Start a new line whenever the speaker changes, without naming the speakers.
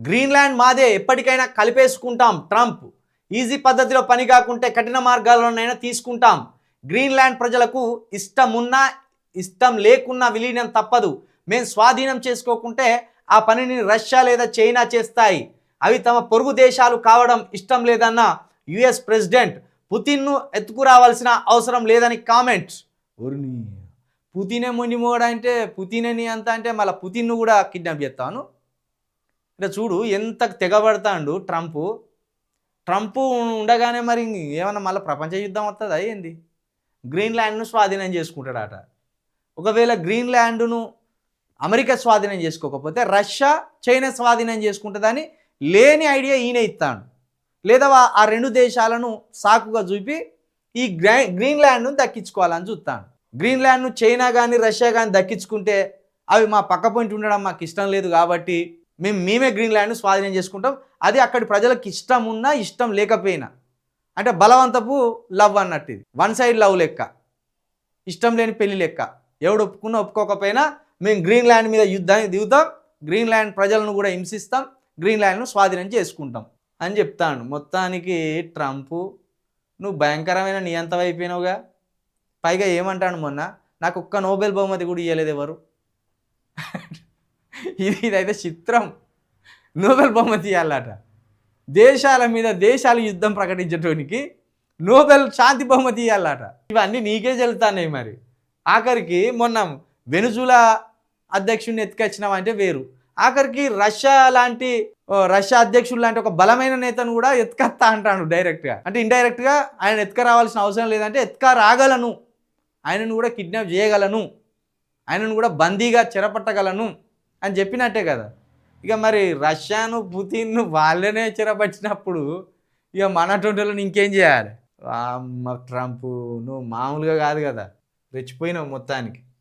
Greenland మాదే, ఎప్పటికైనా కలిపేసుకుంటాం. Trump easy పద్ధతిలో పని కాకుంటే కఠిన మార్గాల్లోనైనా తీసుకుంటాం. గ్రీన్లాండ్ ప్రజలకు ఇష్టమున్నా ఇష్టం లేకున్నా విలీనం తప్పదు. మేము స్వాధీనం చేసుకోకుంటే ఆ పనిని రష్యా లేదా చైనా చేస్తాయి. అవి తమ పొరుగు దేశాలు కావడం ఇష్టం లేదన్న యుఎస్ ప్రెసిడెంట్ పుతిన్ను ఎత్తుకురావాల్సిన అవసరం లేదని కామెంట్స్. పుతినే మొండిమోడ అంటే పుతినని అంత అంటే మళ్ళీ పుతిన్ను కూడా కిడ్నాప్ చేస్తాను. అంటే చూడు ఎంత తెగబడతాడు ట్రంప్ ఉండగానే మరి ఏమన్నా మళ్ళీ ప్రపంచ యుద్ధం వస్తుందా ఏంది? గ్రీన్లాండ్ను స్వాధీనం చేసుకుంటాడట. ఒకవేళ గ్రీన్లాండ్ను అమెరికా స్వాధీనం చేసుకోకపోతే రష్యా చైనా స్వాధీనం చేసుకుంటుందని లేని ఐడియా ఈయన ఇస్తాడు. లేదా ఆ రెండు దేశాలను సాకుగా చూపి ఈ గ్రీన్లాండ్ను దక్కించుకోవాలని చూస్తాడు. గ్రీన్లాండ్ను చైనా కానీ రష్యా కానీ దక్కించుకుంటే అవి మా పక్క పొంటి ఉండడం మాకు ఇష్టం లేదు కాబట్టి మేమే గ్రీన్లాండ్ను స్వాధీనం చేసుకుంటాం. అది అక్కడి ప్రజలకు ఇష్టం ఉన్నా ఇష్టం లేకపోయినా, అంటే బలవంతపు లవ్ అన్నట్టు. ఇది వన్ సైడ్ లవ్ లెక్క, ఇష్టం లేని పెళ్లి లెక్క. ఎవడు ఒప్పుకున్నా ఒప్పుకోకపోయినా మేము గ్రీన్లాండ్ మీద యుద్ధానికి దిగుతాం, గ్రీన్లాండ్ ప్రజలను కూడా హింసిస్తాం, గ్రీన్లాండ్ను స్వాధీనం చేసుకుంటాం అని చెప్తాను. మొత్తానికి ట్రంప్ నువ్వు భయంకరమైన నియంత్రణ అయిపోయినావుగా. పైగా ఏమంటాడు, మొన్న నాకు ఒక్క నోబెల్ బహుమతి కూడా ఇవ్వలేదు ఎవరు. ఇదైతే చిత్రం. నోబెల్ బహుమతి ఇవ్వాలట. దేశాల మీద దేశాలు యుద్ధం ప్రకటించడానికి నోబెల్ శాంతి బహుమతి ఇవ్వాలట. ఇవన్నీ నీకే చెల్లుతాయి. మరి ఆఖరికి మొన్న వెనుజులా అధ్యక్షుడిని ఎత్తుకొచ్చినామంటే వేరు, ఆఖరికి రష్యా అధ్యక్షుడు లాంటి ఒక బలమైన నేతను కూడా ఎత్తుకొస్తా అంటాడు డైరెక్ట్గా. అంటే ఇండైరెక్ట్గా ఆయన ఎత్తుక రావాల్సిన అవసరం లేదంటే ఎత్తుక రాగలను, ఆయనను కూడా కిడ్నాప్ చేయగలను, ఆయనను కూడా బందీగా చెరపట్టగలను అని చెప్పినట్టే కదా. ఇక మరి రష్యాను పుతిన్ను వాళ్ళనే చెరపట్టినప్పుడు ఇక మన టొంటలను ఇంకేం చేయాలి? ట్రంప్ నువ్వు మామూలుగా కాదు కదా, రెచ్చిపోయినావు మొత్తానికి.